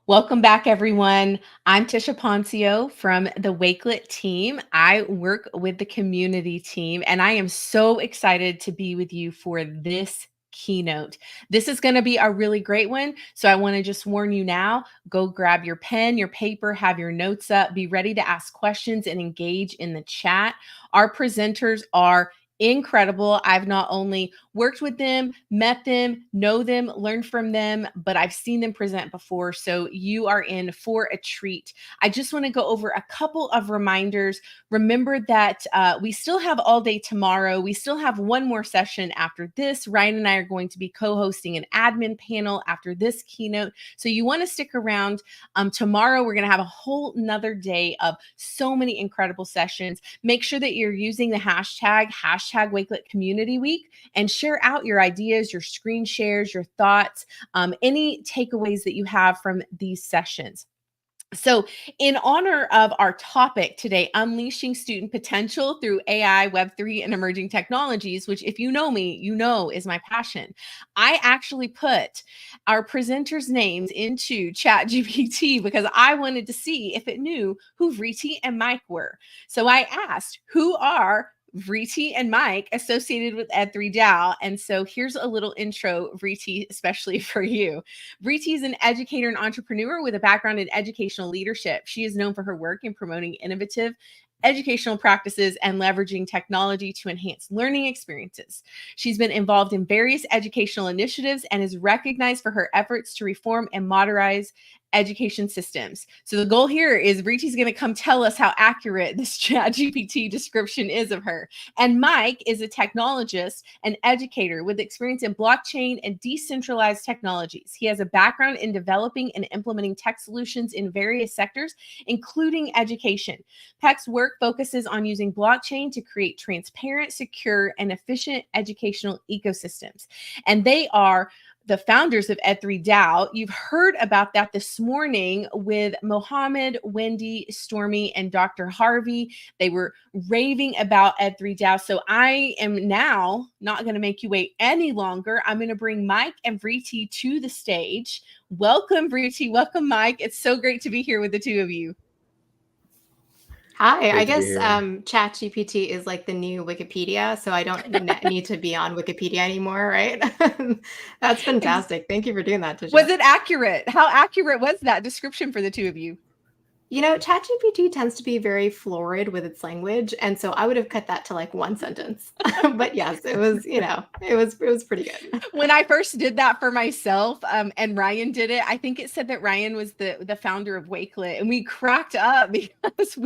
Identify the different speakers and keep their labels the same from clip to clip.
Speaker 1: Welcome back, everyone. I'm Tisha Poncio from the Wakelet team. I work with the community team, and I am so excited to be with you for this keynote. This is going to be a really great one. So I want to just warn you now, go grab your pen, your paper, have your notes up, be ready to ask questions and engage in the chat. Our presenters are incredible. I've not only worked with them, met them, know them, learned from them, but I've seen them present before. So you are in for a treat. I just want to go over a couple of reminders. Remember that we still have all day tomorrow. We still have one more session after this. Ryan and I are going to be co-hosting an admin panel after this keynote. So you want to stick around. Tomorrow, we're going to have a whole nother day of so many incredible sessions. Make sure that you're using the hashtag Wakelet Community Week and share out your ideas, your screen shares, your thoughts, any takeaways that you have from these sessions. So in honor of our topic today, unleashing student potential through AI, Web3, and emerging technologies, which if you know me, you know is my passion, I actually put our presenters' names into ChatGPT because I wanted to see if it knew who Vriti and Mike were. So I asked, who are Vriti and Mike associated with Ed3DAO? And so here's a little intro, Vriti, especially for you. Vriti is an educator and entrepreneur with a background in educational leadership. She is known for her work in promoting innovative educational practices and leveraging technology to enhance learning experiences. She's been involved in various educational initiatives and is recognized for her efforts to reform and modernize education systems. So the goal here is Vriti's going to come tell us how accurate this ChatGPT description is of her. And Mike is a technologist and educator with experience in blockchain and decentralized technologies. He has a background in developing and implementing tech solutions in various sectors, including education. Peck's work focuses on using blockchain to create transparent, secure, and efficient educational ecosystems. And they are the founders of Ed3DAO. You've heard about that this morning with Mohammed, Wendy, Stormy, and Dr. Harvey. They were raving about Ed3DAO. So I am now not going to make you wait any longer. I'm going to bring Mike and Vriti to the stage. Welcome, Vriti. Welcome, Mike. It's so great to be here with the two of you.
Speaker 2: Hi,
Speaker 3: Great
Speaker 2: I
Speaker 3: to be
Speaker 2: guess
Speaker 3: here.
Speaker 2: ChatGPT is like the new Wikipedia, so I don't need to be on Wikipedia anymore, right? That's fantastic. Thank you for doing that, Tisha.
Speaker 1: Was it accurate? How accurate was that description for the two of you?
Speaker 2: You know, ChatGPT tends to be very florid with its language, and so I would have cut that to like one sentence. But yes, it was, it was pretty good.
Speaker 1: When I first did that for myself, and Ryan did it, I think it said that Ryan was the founder of Wakelet, and we cracked up because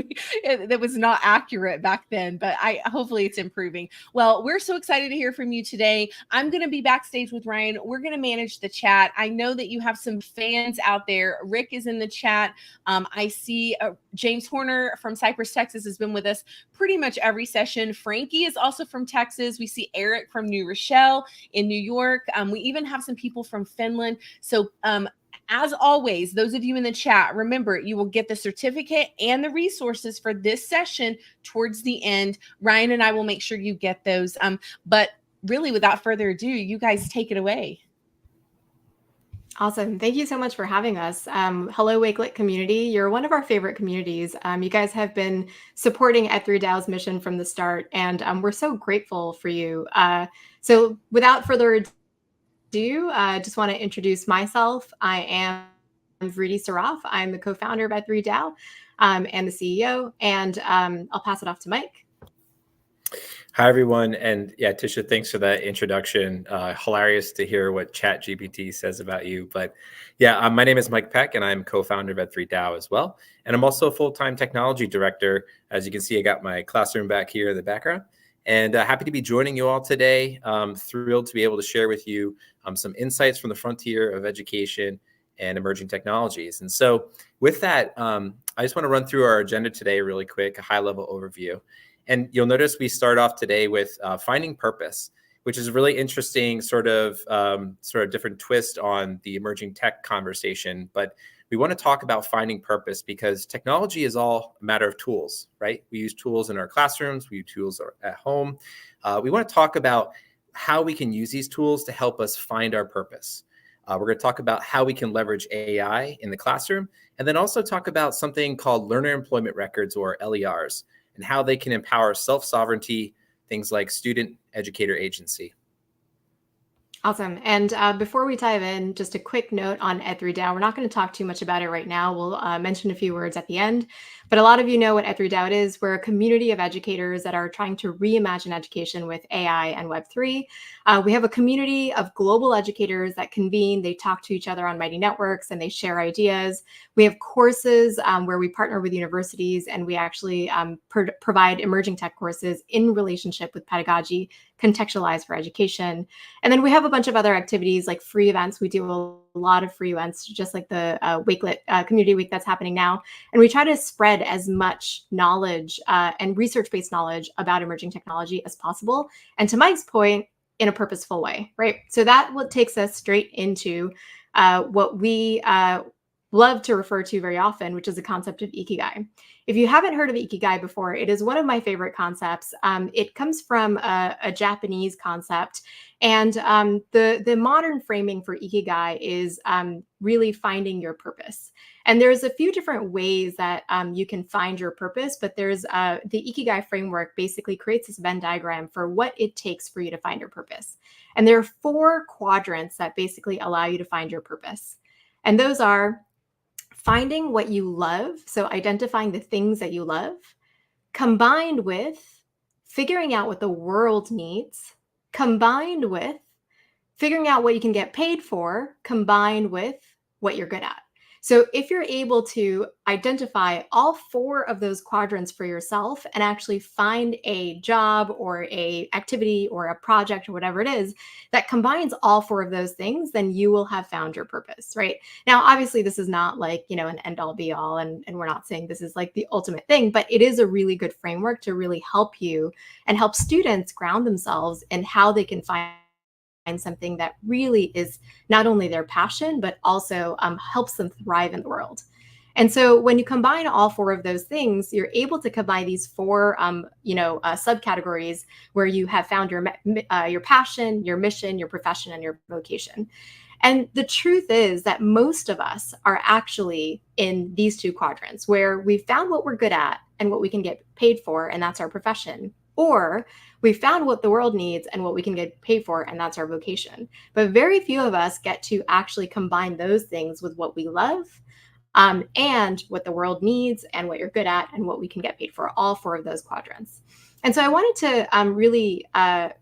Speaker 1: it was not accurate back then. But hopefully it's improving. Well, we're so excited to hear from you today. I'm going to be backstage with Ryan. We're going to manage the chat. I know that you have some fans out there. Rick is in the chat. I see James Horner from Cypress, Texas has been with us pretty much every session. Frankie is also from Texas. We see Eric from New Rochelle in New York. We even have some people from Finland. So as always, those of you in the chat, remember, you will get the certificate and the resources for this session towards the end. Ryan and I will make sure you get those. But really, without further ado, you guys take it away.
Speaker 2: Awesome. Thank you so much for having us. Hello, Wakelet community. You're one of our favorite communities. You guys have been supporting Ed3DAO's mission from the start, and we're so grateful for you. So without further ado, I just want to introduce myself. I am Vriti Saraf. I'm the co-founder of Ed3DAO and the CEO, and I'll pass it off to Mike.
Speaker 3: Hi, everyone. And yeah, Tisha, thanks for that introduction. Hilarious to hear what ChatGPT says about you. But yeah, my name is Mike Peck, and I'm co-founder of Ed3DAO as well. And I'm also a full-time technology director. As you can see, I got my classroom back here in the background. And happy to be joining you all today. Thrilled to be able to share with you some insights from the frontier of education and emerging technologies. And so with that, I just want to run through our agenda today really quick, a high-level overview. And you'll notice we start off today with finding purpose, which is a really interesting sort of different twist on the emerging tech conversation. But we want to talk about finding purpose because technology is all a matter of tools, right? We use tools in our classrooms, we use tools at home. We want to talk about how we can use these tools to help us find our purpose. We're going to talk about how we can leverage AI in the classroom, and then also talk about something called learner employment records, or LERs, and how they can empower self-sovereignty, things like student educator agency.
Speaker 2: Awesome. And before we dive in, just a quick note on Ed3DAO. We're not going to talk too much about it right now. We'll mention a few words at the end. But a lot of you know what Ed3DAO is. We're a community of educators that are trying to reimagine education with AI and Web3. We have a community of global educators that convene. They talk to each other on Mighty Networks and they share ideas. We have courses where we partner with universities, and we actually provide emerging tech courses in relationship with pedagogy, contextualized for education. And then we have a bunch of other activities like free events. We do a lot of free events, just like the Wakelet Community Week that's happening now. And we try to spread as much knowledge and research-based knowledge about emerging technology as possible. And to Mike's point, in a purposeful way, right? So that what takes us straight into what we love to refer to very often, which is the concept of Ikigai. If you haven't heard of Ikigai before, it is one of my favorite concepts. It comes from a Japanese concept, and the modern framing for Ikigai is really finding your purpose. And there's a few different ways that you can find your purpose, but there's the Ikigai framework basically creates this Venn diagram for what it takes for you to find your purpose. And there are 4 quadrants that basically allow you to find your purpose. And those are finding what you love, so identifying the things that you love, combined with figuring out what the world needs, combined with figuring out what you can get paid for, combined with what you're good at. So if you're able to identify all 4 of those quadrants for yourself and actually find a job or a activity or a project or whatever it is that combines all 4 of those things, then you will have found your purpose, right? Now, obviously, this is not like, an end all be all, and we're not saying this is like the ultimate thing, but it is a really good framework to really help you and help students ground themselves in how they can find something that really is not only their passion, but also helps them thrive in the world. And so when you combine all 4 of those things, you're able to combine these 4, subcategories where you have found your passion, your mission, your profession, and your vocation. And the truth is that most of us are actually in these 2 quadrants where we found what we're good at and what we can get paid for, and that's our profession. Or we found what the world needs and what we can get paid for, and that's our vocation. But very few of us get to actually combine those things with what we love and what the world needs and what you're good at and what we can get paid for, all 4 of those quadrants. And so I wanted to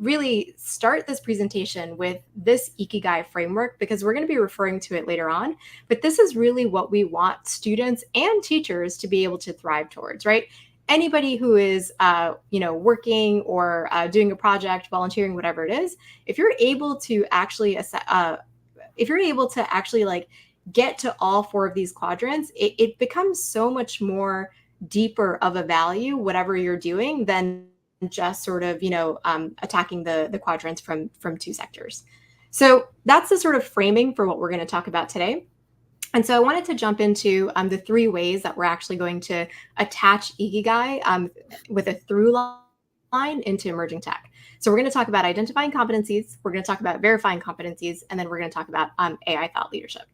Speaker 2: really start this presentation with this Ikigai framework because we're going to be referring to it later on. But this is really what we want students and teachers to be able to thrive towards, right? Anybody who is, working or doing a project, volunteering, whatever it is, if you're able to actually, like get to all 4 of these quadrants, it becomes so much more deeper of a value, whatever you're doing, than just sort of, attacking the quadrants from 2 sectors. So that's the sort of framing for what we're going to talk about today. And so I wanted to jump into the 3 ways that we're actually going to attach Ikigai with a through line into emerging tech. So we're going to talk about identifying competencies, we're going to talk about verifying competencies, and then we're going to talk about AI thought leadership.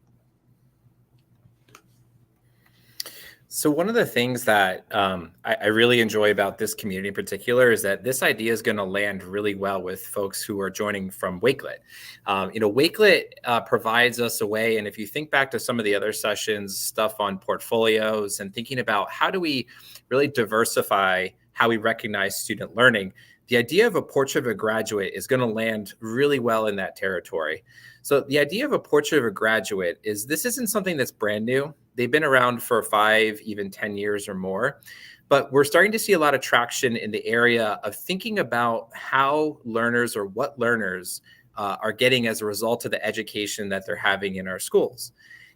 Speaker 3: So one of the things that I really enjoy about this community in particular is that this idea is going to land really well with folks who are joining from Wakelet. Wakelet provides us a way, and if you think back to some of the other sessions, stuff on portfolios and thinking about how do we really diversify how we recognize student learning, the idea of a portrait of a graduate is going to land really well in that territory. So the idea of a portrait of a graduate is this isn't something that's brand new. They've been around for 5, even 10 years or more, but we're starting to see a lot of traction in the area of thinking about how learners or what learners are getting as a result of the education that they're having in our schools.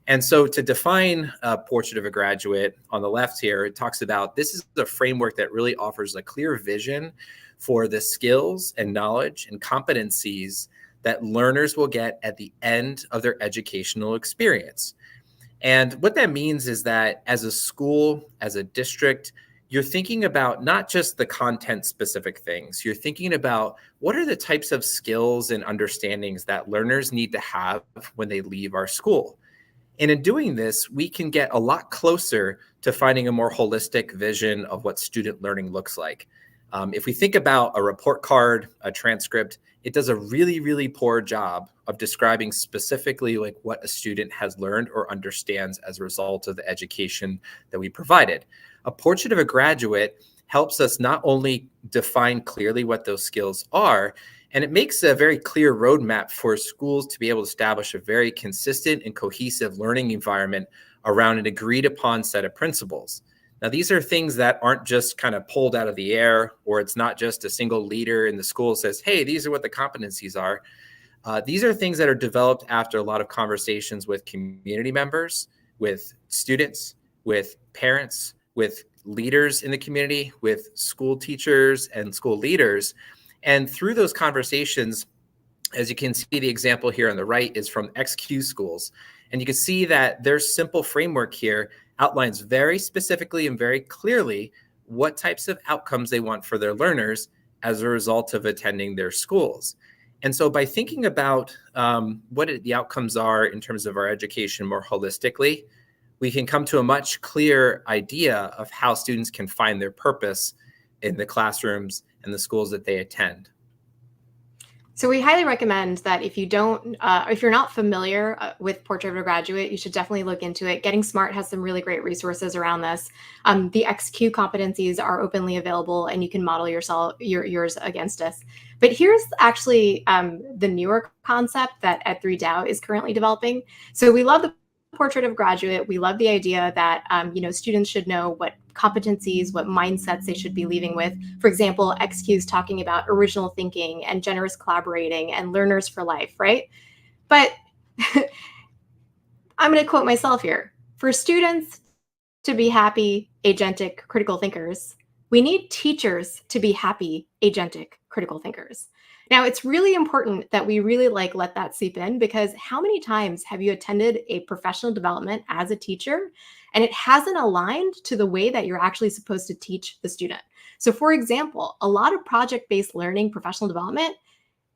Speaker 3: And so to define a portrait of a graduate on the left here, it talks about this is a framework that really offers a clear vision for the skills and knowledge and competencies that learners will get at the end of their educational experience. And what that means is that as a school, as a district, you're thinking about not just the content specific things, you're thinking about what are the types of skills and understandings that learners need to have when they leave our school. And in doing this, we can get a lot closer to finding a more holistic vision of what student learning looks like. If we think about a report card, a transcript, it does a really, really poor job of describing specifically like what a student has learned or understands as a result of the education that we provided. A portrait of a graduate helps us not only define clearly what those skills are, and it makes a very clear roadmap for schools to be able to establish a very consistent and cohesive learning environment around an agreed upon set of principles. Now, these are things that aren't just kind of pulled out of the air, or it's not just a single leader in the school says, hey, these are what the competencies are. These are things that are developed after a lot of conversations with community members, with students, with parents, with leaders in the community, with school teachers and school leaders. And through those conversations, as you can see, the example here on the right is from XQ schools. And you can see that their simple framework here outlines very specifically and very clearly what types of outcomes they want for their learners as a result of attending their schools. And so by thinking about what the outcomes are in terms of our education more holistically, we can come to a much clearer idea of how students can find their purpose in the classrooms and the schools that they attend.
Speaker 2: So we highly recommend that if you're not familiar with Portrait of a Graduate, you should definitely look into it. Getting Smart has some really great resources around this. The XQ competencies are openly available, and you can model yours against us. But here's actually the newer concept that Ed3DAO is currently developing. So we love the Portrait of Graduate. We love the idea that students should know what competencies, what mindsets they should be leaving with. For example, XQ is talking about original thinking and generous collaborating and learners for life, right? But I'm going to quote myself here. For students to be happy, agentic, critical thinkers, we need teachers to be happy, agentic, critical thinkers. Now, it's really important that we really let that seep in, because how many times have you attended a professional development as a teacher and it hasn't aligned to the way that you're actually supposed to teach the student? So for example, a lot of project-based learning, professional development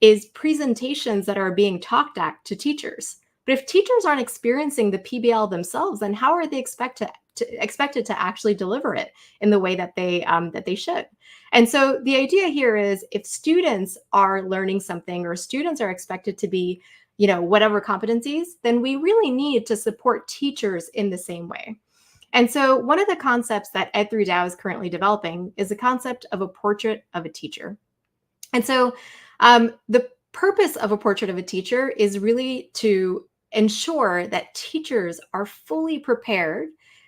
Speaker 2: is presentations that are being talked at to teachers. But if teachers aren't experiencing the PBL themselves, then how are they expected to actually deliver it in the way that they should? And so the idea here is, if students are learning something, or students are expected to be, whatever competencies, then we really need to support teachers in the same way. And so one of the concepts that Ed3DAO is currently developing is the concept of a portrait of a teacher. And so the purpose of a portrait of a teacher is really to ensure that teachers are fully prepared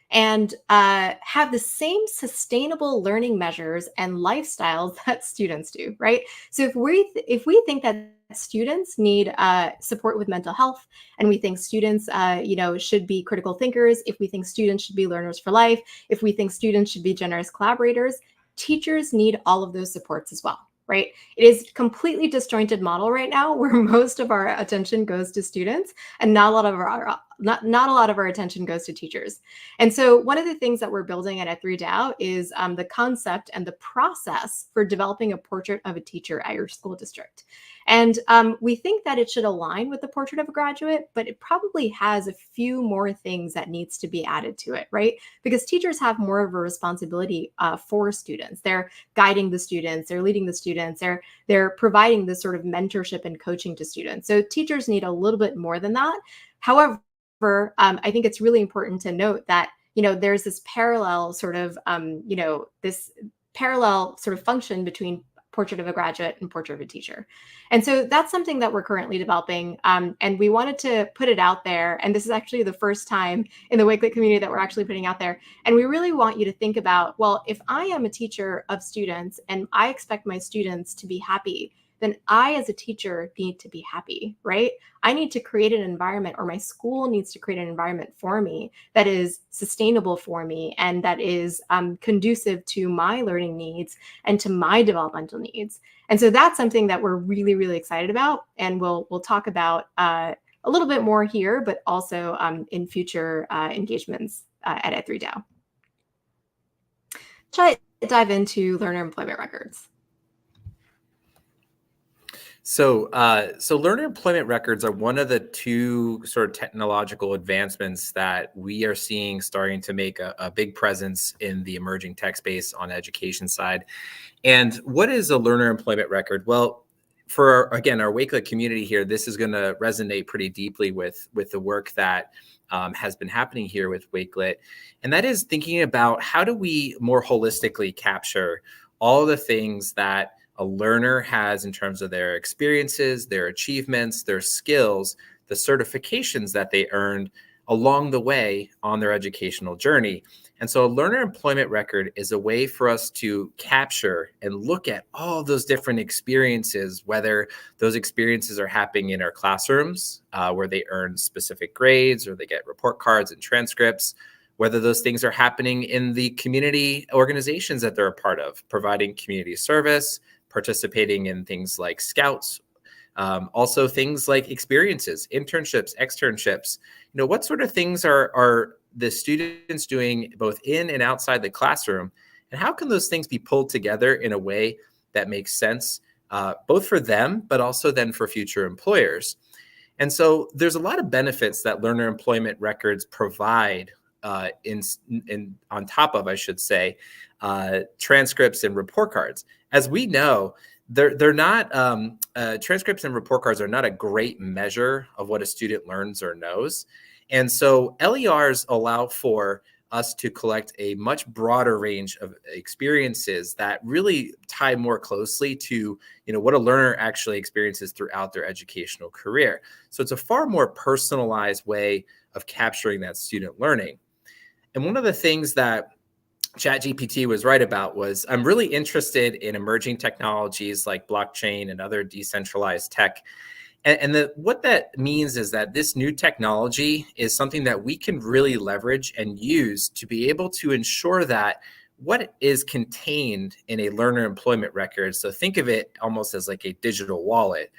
Speaker 2: and have the same sustainable learning measures and lifestyles that students do, right? So if we think that students need support with mental health, and we think students should be critical thinkers, if we think students should be learners for life, if we think students should be generous collaborators, teachers need all of those supports as well. Right? It is a completely disjointed model right now, where most of our attention goes to students and not a lot of our attention goes to teachers. And so one of the things that we're building at Ed3DAO is the concept and the process for developing a portrait of a teacher at your school district. And we think that it should align with the Portrait of a Graduate, but it probably has a few more things that needs to be added to it, right? Because teachers have more of a responsibility for students. They're guiding the students, they're leading the students, they're providing this sort of mentorship and coaching to students. So teachers need a little bit more than that. However, I think it's really important to note that, there's this parallel sort of, this parallel sort of function between Portrait of a Graduate and Portrait of a Teacher. And so that's something that we're currently developing. And we wanted to put it out there. And this is actually the first time in the Wakelet community that we're actually putting out there. And we really want you to think about, well, if I am a teacher of students and I expect my students to be happy, then I, as a teacher, need to be happy, right? I need to create an environment, or my school needs to create an environment for me that is sustainable for me and that is conducive to my learning needs and to my developmental needs. And so that's something that we're really, really excited about. And we'll talk about a little bit more here, but also in future engagements at Ed3DAO. I dive into learner employment records?
Speaker 3: So learner employment records are one of the two sort of technological advancements that we are seeing starting to make a big presence in the emerging tech space on the education side. And what is a learner employment record? Well, for again, our Wakelet community here, this is going to resonate pretty deeply with the work that has been happening here with Wakelet. And that is thinking about how do we more holistically capture all the things that a learner has in terms of their experiences, their achievements, their skills, the certifications that they earned along the way on their educational journey. And so a learner employment record is a way for us to capture and look at all those different experiences, whether those experiences are happening in our classrooms, where they earn specific grades or they get report cards and transcripts, whether those things are happening in the community organizations that they're a part of, providing community service, participating in things like scouts, also things like experiences, internships, externships. What sort of things are the students doing both in and outside the classroom, and how can those things be pulled together in a way that makes sense, both for them, but also then for future employers? And so there's a lot of benefits that learner employment records provide, in on top of, I should say, transcripts and report cards. As we know, they're not transcripts and report cards are not a great measure of what a student learns or knows. And so LERs allow for us to collect a much broader range of experiences that really tie more closely to what a learner actually experiences throughout their educational career. So it's a far more personalized way of capturing that student learning. And one of the things that ChatGPT was right about was I'm really interested in emerging technologies like blockchain and other decentralized tech. And what that means is that this new technology is something that we can really leverage and use to be able to ensure that what is contained in a learner employment record, so think of it almost as like a digital wallet,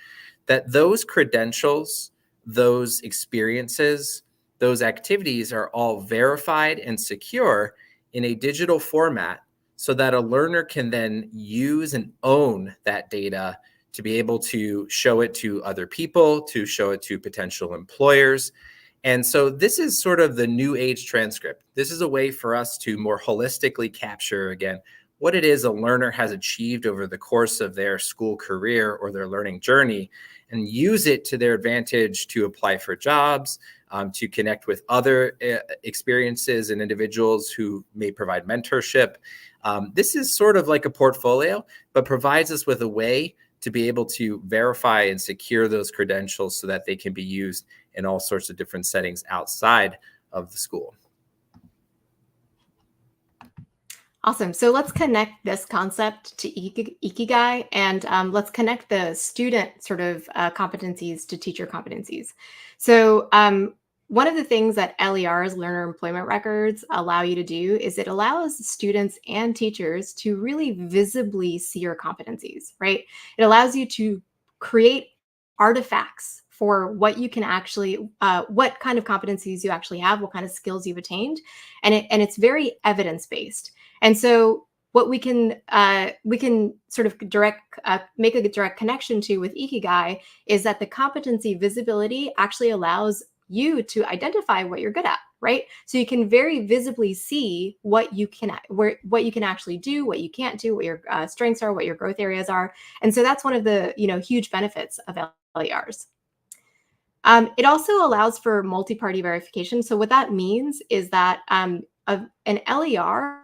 Speaker 3: that those credentials, those experiences, those activities are all verified and secure in a digital format so that a learner can then use and own that data to be able to show it to other people, to show it to potential employers. And so this is sort of the new age transcript. This is a way for us to more holistically capture, again, what it is a learner has achieved over the course of their school career or their learning journey, and use it to their advantage to apply for jobs, to connect with other experiences and individuals who may provide mentorship. This is sort of like a portfolio, but provides us with a way to be able to verify and secure those credentials so that they can be used in all sorts of different settings outside of the school.
Speaker 2: Awesome. So let's connect this concept to Ikigai, and let's connect the student sort of competencies to teacher competencies. So one of the things that LERs, learner employment records, allow you to do is it allows students and teachers to really visibly see your competencies, right? It allows you to create artifacts for what you can actually, what kind of competencies you actually have, what kind of skills you've attained, and it's very evidence-based. And so what we can sort of make a direct connection to with Ikigai is that the competency visibility actually allows you to identify what you're good at, right? So you can very visibly see what you can actually do, what you can't do, what your strengths are, what your growth areas are. And so that's one of the huge benefits of LERs. It also allows for multi-party verification. So what that means is that an LER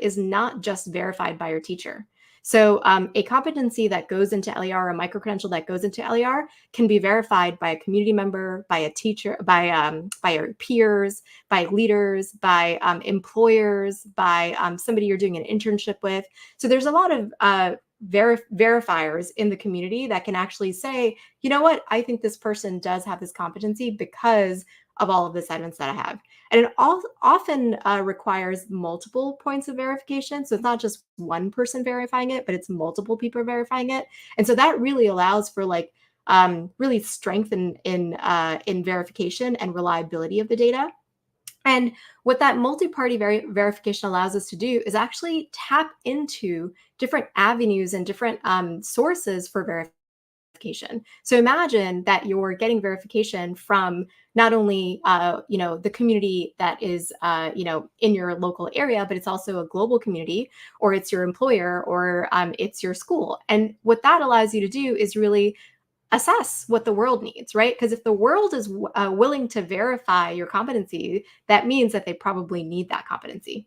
Speaker 2: is not just verified by your teacher. So a competency that goes into LER, a micro-credential that goes into LER, can be verified by a community member, by a teacher, by your peers, by leaders, by employers, by somebody you're doing an internship with. So there's a lot of verifiers in the community that can actually say, you know what, I think this person does have this competency because of all of this evidence that I have. And it often requires multiple points of verification. So it's not just one person verifying it, but it's multiple people verifying it. And so that really allows for like really strength in verification and reliability of the data. And what that multi-party verification allows us to do is actually tap into different avenues and different sources for verification. So imagine that you're getting verification from not only the community that is in your local area, but it's also a global community, or it's your employer, or it's your school. And what that allows you to do is really assess what the world needs, right? Because if the world is willing to verify your competency, that means that they probably need that competency.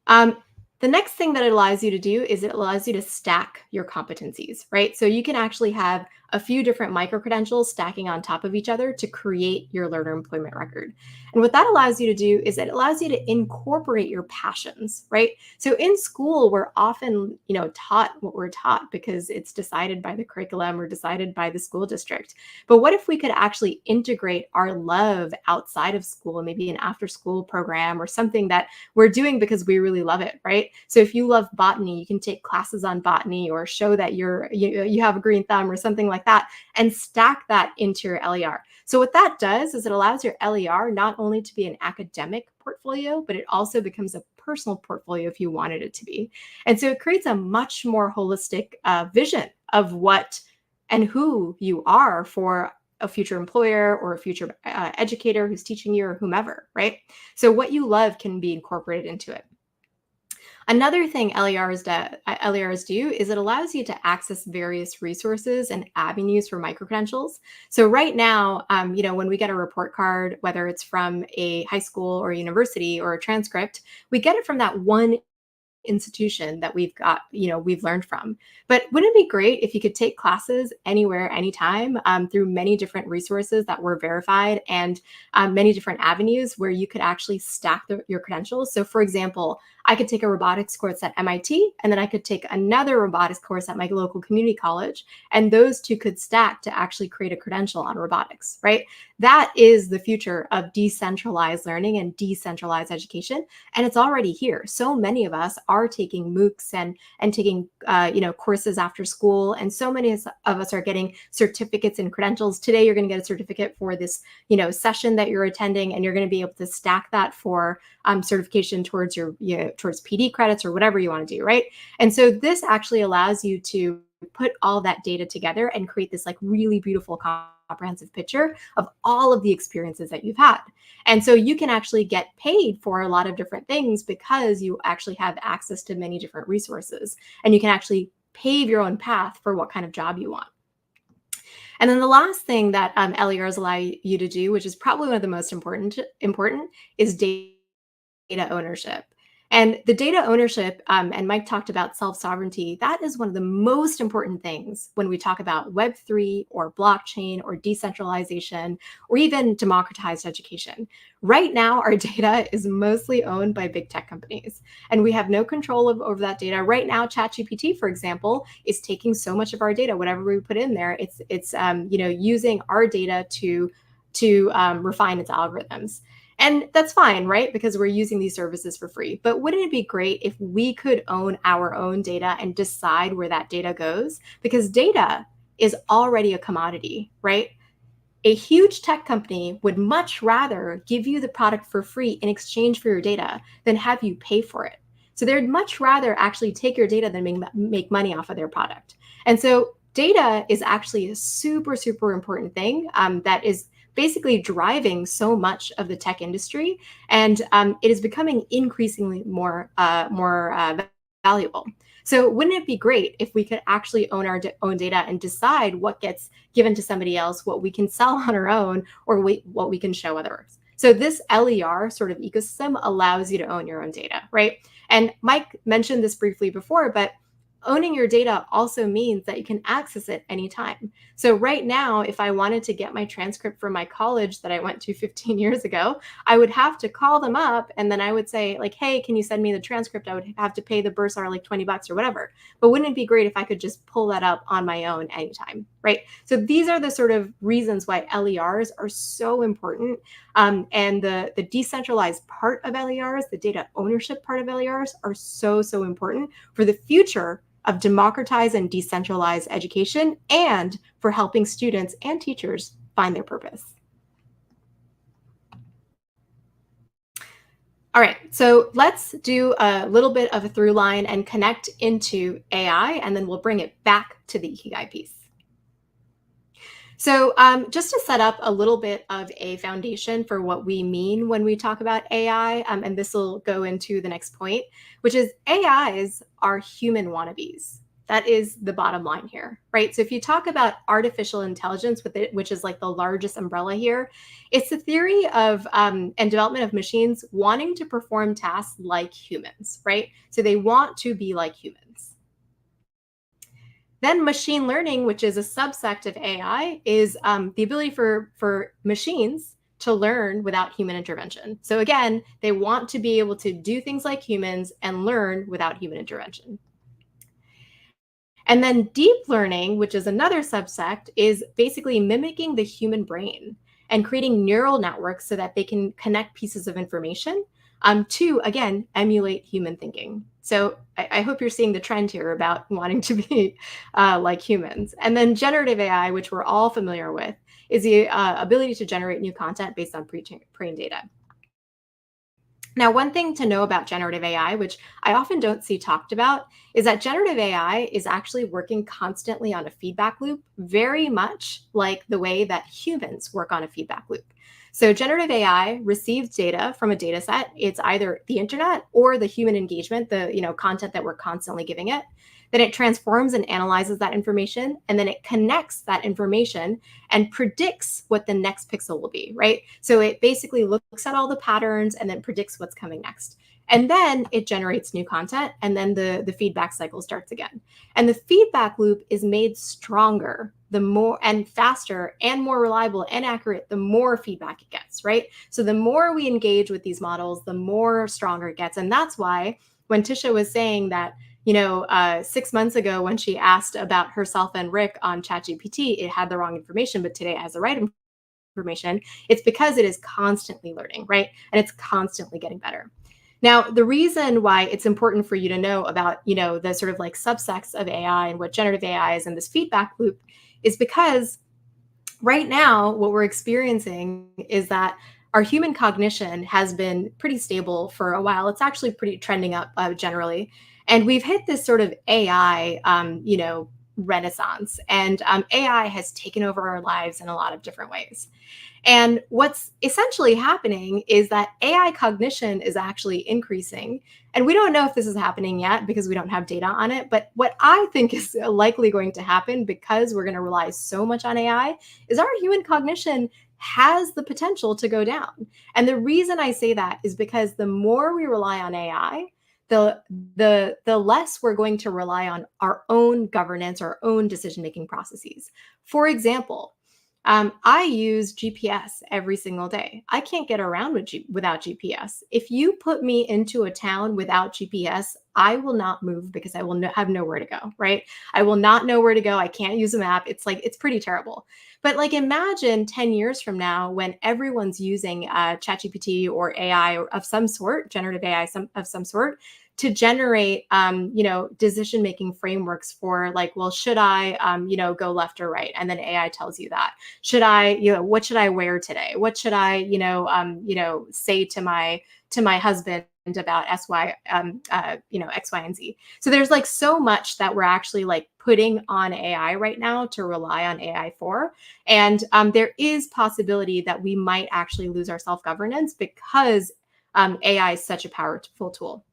Speaker 2: Um, the next thing that it allows you to do is it allows you to stack your competencies, right? So you can actually have a few different micro-credentials stacking on top of each other to create your learner employment record. And what that allows you to do is it allows you to incorporate your passions, right? So in school, we're often, taught what we're taught because it's decided by the curriculum or decided by the school district. But what if we could actually integrate our love outside of school, maybe an after-school program or something that we're doing because we really love it, right? So if you love botany, you can take classes on botany or show that you have a green thumb or something like that, and stack that into your LER. So what that does is it allows your LER not only to be an academic portfolio, but it also becomes a personal portfolio if you wanted it to be. And so it creates a much more holistic vision of what and who you are for a future employer or a future educator who's teaching you or whomever, right? So what you love can be incorporated into it. Another thing LERs do is it allows you to access various resources and avenues for micro-credentials. So right now, when we get a report card, whether it's from a high school or university or a transcript, we get it from that one institution that we've learned from. But wouldn't it be great if you could take classes anywhere, anytime, through many different resources that were verified, and many different avenues where you could actually stack your credentials? So for example, I could take a robotics course at MIT, and then I could take another robotics course at my local community college, and those two could stack to actually create a credential on robotics, right? That is the future of decentralized learning and decentralized education, and it's already here. So many of us are taking MOOCs and taking courses after school, and so many of us are getting certificates and credentials. Today, you're going to get a certificate for this session that you're attending, and you're going to be able to stack that for certification towards towards PD credits or whatever you want to do, right? And so this actually allows you to put all that data together and create this like really beautiful comprehensive picture of all of the experiences that you've had. And so you can actually get paid for a lot of different things because you actually have access to many different resources, and you can actually pave your own path for what kind of job you want. And then the last thing that LERs allow you to do, which is probably one of the most important, is data ownership. And the data ownership, and Mike talked about self-sovereignty, that is one of the most important things when we talk about Web3 or blockchain or decentralization or even democratized education. Right now, our data is mostly owned by big tech companies, and we have no control over that data. Right now, ChatGPT, for example, is taking so much of our data. Whatever we put in there, it's using our data to refine its algorithms. And that's fine, right? Because we're using these services for free. But wouldn't it be great if we could own our own data and decide where that data goes? Because data is already a commodity, right? A huge tech company would much rather give you the product for free in exchange for your data than have you pay for it. So they'd much rather actually take your data than make money off of their product. And so data is actually a super, super important thing that is basically driving so much of the tech industry, and it is becoming increasingly more valuable. So wouldn't it be great if we could actually own our own data and decide what gets given to somebody else, what we can sell on our own, or what we can show others? So this LER sort of ecosystem allows you to own your own data, right? And Mike mentioned this briefly before, but owning your data also means that you can access it anytime. So right now, if I wanted to get my transcript from my college that I went to 15 years ago, I would have to call them up, and then I would say like, hey, can you send me the transcript? I would have to pay the bursar like $20 or whatever. But wouldn't it be great if I could just pull that up on my own anytime, right? So these are the sort of reasons why LERs are so important. And the decentralized part of LERs, the data ownership part of LERs, are so, so important for the future of democratized and decentralized education, and for helping students and teachers find their purpose. All right, so let's do a little bit of a through line and connect into AI, and then we'll bring it back to the Ikigai piece. So just to set up a little bit of a foundation for what we mean when we talk about AI, and this will go into the next point, which is AIs are human wannabes. That is the bottom line here, right? So if you talk about artificial intelligence, with it, which is like the largest umbrella here, it's the theory of and development of machines wanting to perform tasks like humans, right? So they want to be like humans. Then machine learning, which is a subsect of AI, is the ability for machines to learn without human intervention. So again, they want to be able to do things like humans and learn without human intervention. And then deep learning, which is another subsect, is basically mimicking the human brain and creating neural networks so that they can connect pieces of information to, again, emulate human thinking. So I hope you're seeing the trend here about wanting to be like humans. And then generative AI, which we're all familiar with, is the ability to generate new content based on pre-trained data. Now, one thing to know about generative AI, which I often don't see talked about, is that generative AI is actually working constantly on a feedback loop, very much like the way that humans work on a feedback loop. So generative AI receives data from a data set. It's either the internet or the human engagement, the content that we're constantly giving it. Then it transforms and analyzes that information, and then it connects that information and predicts what the next pixel will be, right? So it basically looks at all the patterns and then predicts what's coming next. And then it generates new content, and then the feedback cycle starts again. And the feedback loop is made stronger the more and faster and more reliable and accurate, the more feedback it gets, right? So the more we engage with these models, the more stronger it gets. And that's why when Tisha was saying that 6 months ago when she asked about herself and Rick on ChatGPT, it had the wrong information, but today it has the right information. It's because it is constantly learning, right? And it's constantly getting better. Now, the reason why it's important for you to know about, the sort of like subsects of AI and what generative AI is and this feedback loop is because right now, what we're experiencing is that our human cognition has been pretty stable for a while. It's actually pretty trending up generally. And we've hit this sort of AI, renaissance. And AI has taken over our lives in a lot of different ways. And what's essentially happening is that AI cognition is actually increasing. And we don't know if this is happening yet because we don't have data on it. But what I think is likely going to happen because we're going to rely so much on AI is our human cognition has the potential to go down. And the reason I say that is because the more we rely on AI, the less we're going to rely on our own governance, our own decision-making processes. For example, I use GPS every single day. I can't get around without GPS. If you put me into a town without GPS, I will not move because I will have nowhere to go, right? I will not know where to go. I can't use a map. It's pretty terrible. But like imagine 10 years from now when everyone's using ChatGPT or AI of some sort, generative AI of some sort, to generate, decision-making frameworks for like, well, should I, go left or right? And then AI tells you that. Should I, what should I wear today? What should I, say to my husband about X, Y, and Z. So there's like so much that we're actually like putting on AI right now to rely on AI for. And there is possibility that we might actually lose our self-governance because AI is such a powerful tool.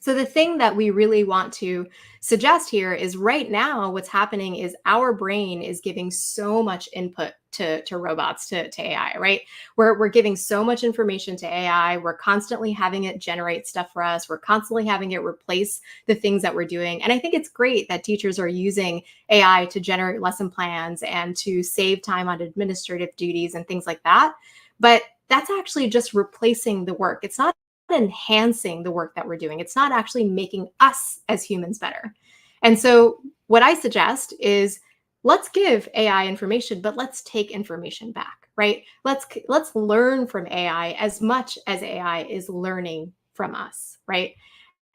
Speaker 2: So the thing that we really want to suggest here is right now what's happening is our brain is giving so much input to robots, to AI, right? We're giving so much information to AI. We're constantly having it generate stuff for us. We're constantly having it replace the things that we're doing. And I think it's great that teachers are using AI to generate lesson plans and to save time on administrative duties and things like that. But that's actually just replacing the work. It's not enhancing the work that we're doing. It's not actually making us as humans better. And so what I suggest is let's give AI information, but let's take information back, right? Let's learn from AI as much as AI is learning from us, right?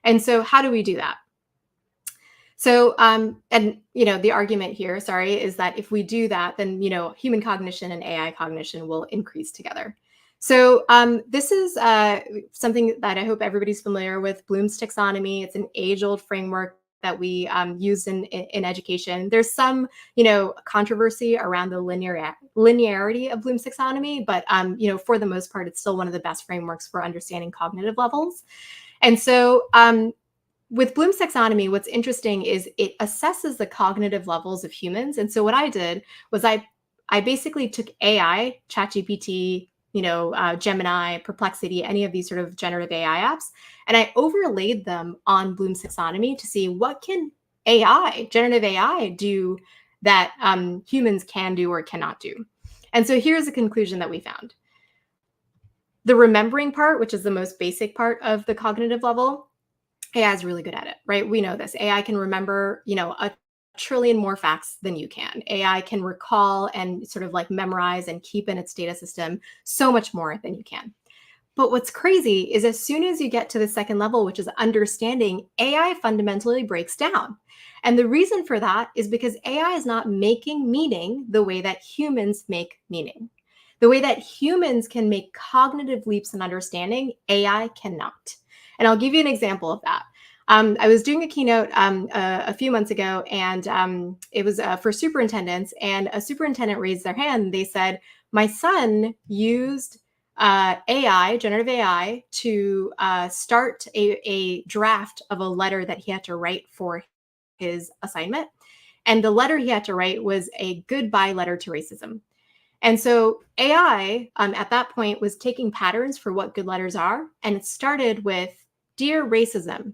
Speaker 2: And so how do we do that? So, the argument here, is that if we do that, then, human cognition and AI cognition will increase together. So this is something that I hope everybody's familiar with, Bloom's taxonomy. It's an age-old framework that we use in education. There's some, controversy around the linearity of Bloom's taxonomy, but for the most part, it's still one of the best frameworks for understanding cognitive levels. And so with Bloom's taxonomy, what's interesting is it assesses the cognitive levels of humans. And so what I did was I basically took AI, ChatGPT, Gemini, Perplexity, any of these sort of generative AI apps, and I overlaid them on Bloom's taxonomy to see what can generative AI, do that humans can do or cannot do. And so here's the conclusion that we found. The remembering part, which is the most basic part of the cognitive level, AI is really good at it, right? We know this. AI can remember, a trillion more facts than you can. AI can recall and sort of like memorize and keep in its data system so much more than you can. But what's crazy is as soon as you get to the second level, which is understanding, AI fundamentally breaks down. And the reason for that is because AI is not making meaning the way that humans make meaning. The way that humans can make cognitive leaps in understanding, AI cannot. And I'll give you an example of that. I was doing a keynote a few months ago, and it was for superintendents, and a superintendent raised their hand. They said, my son used generative AI, to start a draft of a letter that he had to write for his assignment. And the letter he had to write was a goodbye letter to racism. And so AI at that point was taking patterns for what good letters are. And it started with, "Dear racism,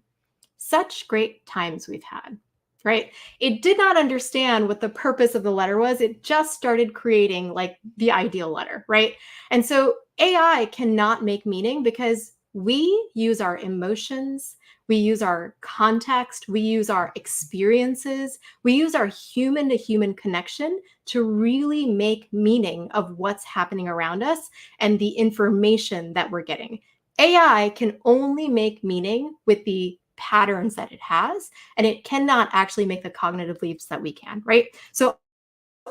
Speaker 2: such great times we've had," right? It did not understand what the purpose of the letter was. It just started creating like the ideal letter, right? And so AI cannot make meaning because we use our emotions, we use our context, we use our experiences, we use our human to human connection to really make meaning of what's happening around us and the information that we're getting. AI can only make meaning with the patterns that it has, and it cannot actually make the cognitive leaps that we can, right? So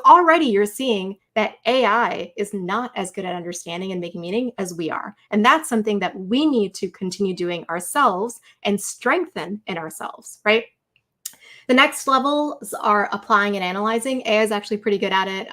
Speaker 2: already you're seeing that AI is not as good at understanding and making meaning as we are. And that's something that we need to continue doing ourselves and strengthen in ourselves, right? The next levels are applying and analyzing. AI is actually pretty good at it.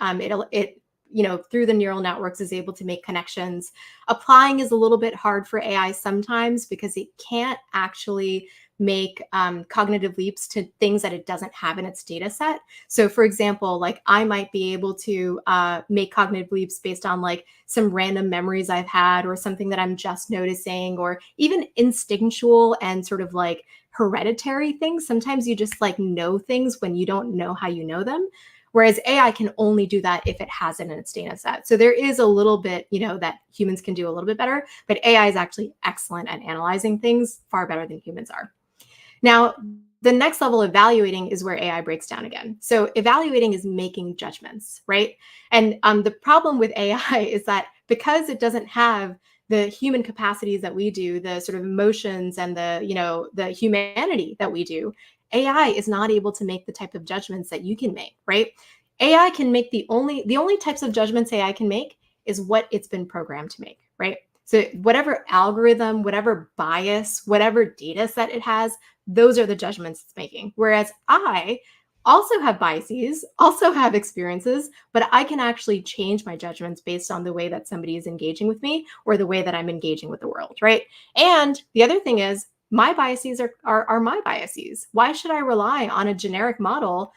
Speaker 2: Through the neural networks is able to make connections. Applying is a little bit hard for AI sometimes because it can't actually make cognitive leaps to things that it doesn't have in its data set. So for example, like I might be able to make cognitive leaps based on like some random memories I've had or something that I'm just noticing, or even instinctual and sort of like hereditary things. Sometimes you just like know things when you don't know how you know them. Whereas AI can only do that if it has it in its data set. So there is a little bit, that humans can do a little bit better, but AI is actually excellent at analyzing things, far better than humans are. Now, the next level, evaluating, is where AI breaks down again. So evaluating is making judgments, right? And the problem with AI is that because it doesn't have the human capacities that we do, the sort of emotions and the humanity that we do, AI is not able to make the type of judgments that you can make, right? AI can make the only types of judgments AI can make is what it's been programmed to make, right? So whatever algorithm, whatever bias, whatever data set it has, those are the judgments it's making. Whereas I also have biases, also have experiences, but I can actually change my judgments based on the way that somebody is engaging with me or the way that I'm engaging with the world, right? And the other thing is, my biases are my biases. Why should I rely on a generic model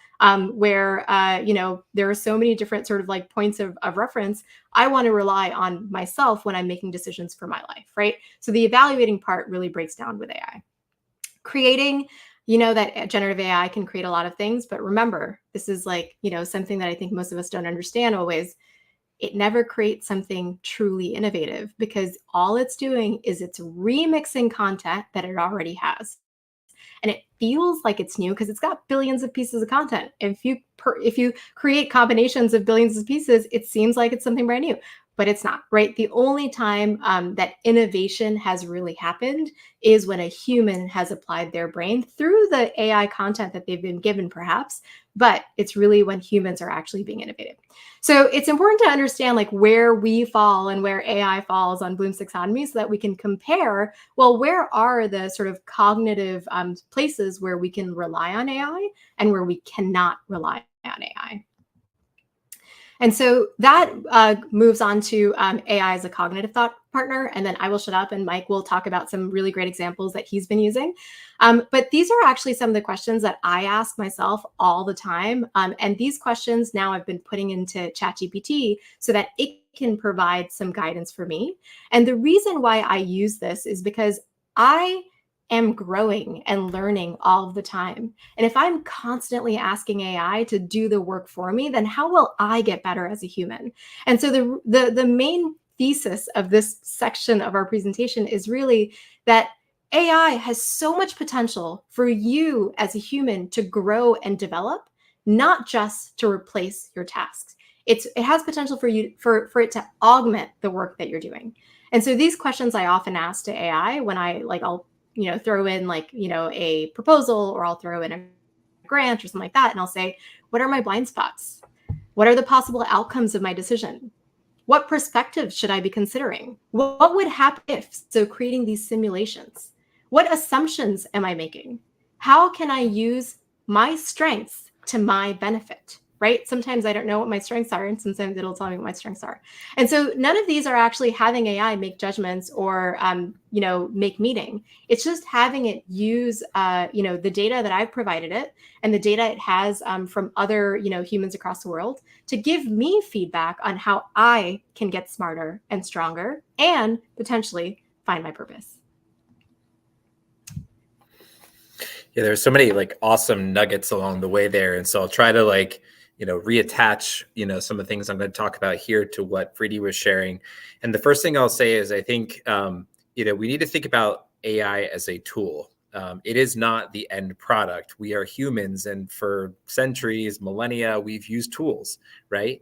Speaker 2: where there are so many different sort of like points of reference? I want to rely on myself when I'm making decisions for my life, right? So the evaluating part really breaks down with AI. Creating, that generative AI can create a lot of things, but remember, this is like, something that I think most of us don't understand always. It never creates something truly innovative because all it's doing is it's remixing content that it already has. And it feels like it's new because it's got billions of pieces of content. If you create combinations of billions of pieces, it seems like it's something brand new, but it's not, right? The only time that innovation has really happened is when a human has applied their brain through the AI content that they've been given, perhaps, but it's really when humans are actually being innovative. So it's important to understand like where we fall and where AI falls on Bloom's taxonomy so that we can compare, well, where are the sort of cognitive places where we can rely on AI and where we cannot rely on AI. And so that moves on to AI as a cognitive thought partner. And then I will shut up and Mike will talk about some really great examples that he's been using. But these are actually some of the questions that I ask myself all the time. And these questions now I've been putting into ChatGPT so that it can provide some guidance for me. And the reason why I use this is because I am growing and learning all the time. And if I'm constantly asking AI to do the work for me, then how will I get better as a human? And so the main thesis of this section of our presentation is really that AI has so much potential for you as a human to grow and develop, not just to replace your tasks. It has potential for you for it to augment the work that you're doing. And so these questions I often ask to AI when I'll throw in a proposal or I'll throw in a grant or something like that. And I'll say, what are my blind spots? What are the possible outcomes of my decision? What perspectives should I be considering? What would happen if? So creating these simulations. What assumptions am I making? How can I use my strengths to my benefit? Right? Sometimes I don't know what my strengths are, and sometimes it'll tell me what my strengths are. And so none of these are actually having AI make judgments or, make meaning. It's just having it use, the data that I've provided it and the data it has from other, humans across the world to give me feedback on how I can get smarter and stronger and potentially find my purpose.
Speaker 3: Yeah, there's so many like awesome nuggets along the way there. And so I'll try to reattach, some of the things I'm going to talk about here to what Freedy was sharing. And the first thing I'll say is I think, we need to think about AI as a tool. It is not the end product. We are humans. And for centuries, millennia, we've used tools, right?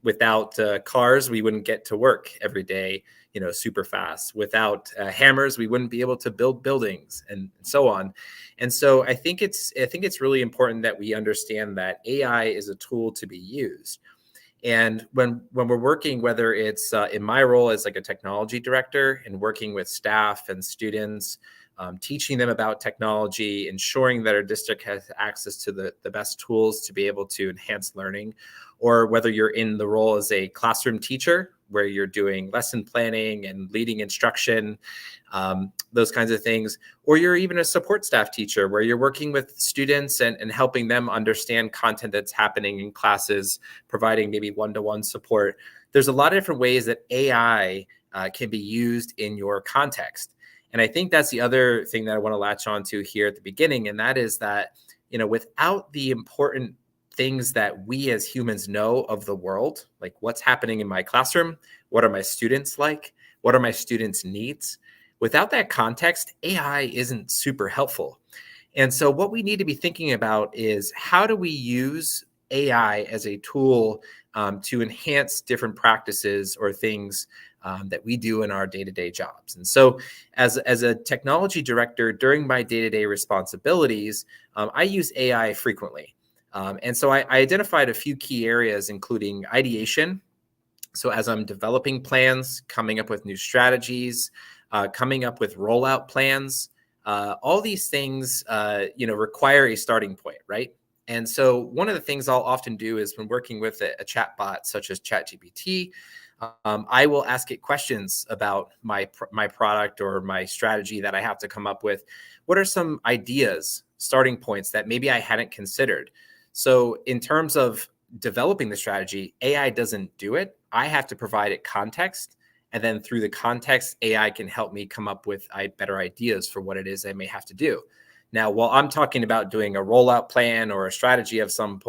Speaker 3: Without cars, we wouldn't get to work every day, super fast. Without hammers, we wouldn't be able to build buildings and so on. And so I think it's really important that we understand that AI is a tool to be used. And when we're working, whether it's in my role as like a technology director and working with staff and students, teaching them about technology, ensuring that our district has access to the best tools to be able to enhance learning, or whether you're in the role as a classroom teacher where you're doing lesson planning and leading instruction, those kinds of things, or you're even a support staff teacher where you're working with students and helping them understand content that's happening in classes, providing maybe one-to-one support. There's a lot of different ways that AI can be used in your context. And I think that's the other thing that I want to latch on to here at the beginning. And that is that, without the important things that we as humans know of the world, like what's happening in my classroom, what are my students like, what are my students' needs? Without that context, AI isn't super helpful. And so what we need to be thinking about is how do we use AI as a tool to enhance different practices or things that we do in our day-to-day jobs. And so as a technology director, during my day-to-day responsibilities, I use AI frequently. And so I identified a few key areas, including ideation. So as I'm developing plans, coming up with new strategies, coming up with rollout plans, all these things, require a starting point, right? And so one of the things I'll often do is when working with a chat bot such as ChatGPT, I will ask it questions about my product or my strategy that I have to come up with. What are some ideas, starting points that maybe I hadn't considered? So in terms of developing the strategy, AI doesn't do it. I have to provide it context. And then through the context, AI can help me come up with better ideas for what it is I may have to do. Now, while I'm talking about doing a rollout plan or a strategy of some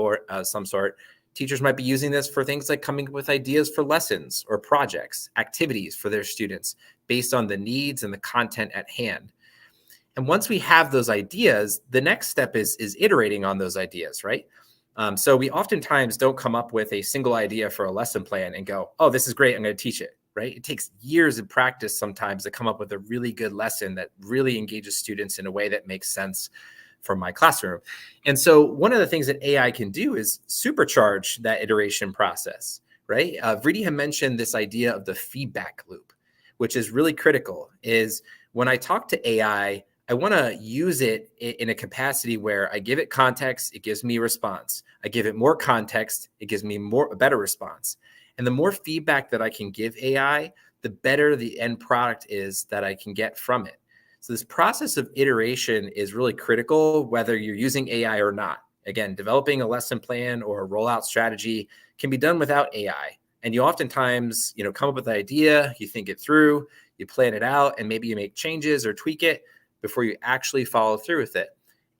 Speaker 3: sort, teachers might be using this for things like coming up with ideas for lessons or projects, activities for their students based on the needs and the content at hand. And once we have those ideas, the next step is iterating on those ideas, right? So we oftentimes don't come up with a single idea for a lesson plan and go, oh, this is great, I'm going to teach it, right? It takes years of practice sometimes to come up with a really good lesson that really engages students in a way that makes sense from my classroom. And so one of the things that AI can do is supercharge that iteration process, right? Vriti had mentioned this idea of the feedback loop, which is really critical. Is when I talk to AI, I want to use it in a capacity where I give it context, it gives me a response. I give it more context, it gives me a better response. And the more feedback that I can give AI, the better the end product is that I can get from it. So this process of iteration is really critical, whether you're using AI or not. Again, developing a lesson plan or a rollout strategy can be done without AI. And you oftentimes, come up with an idea, you think it through, you plan it out, and maybe you make changes or tweak it before you actually follow through with it.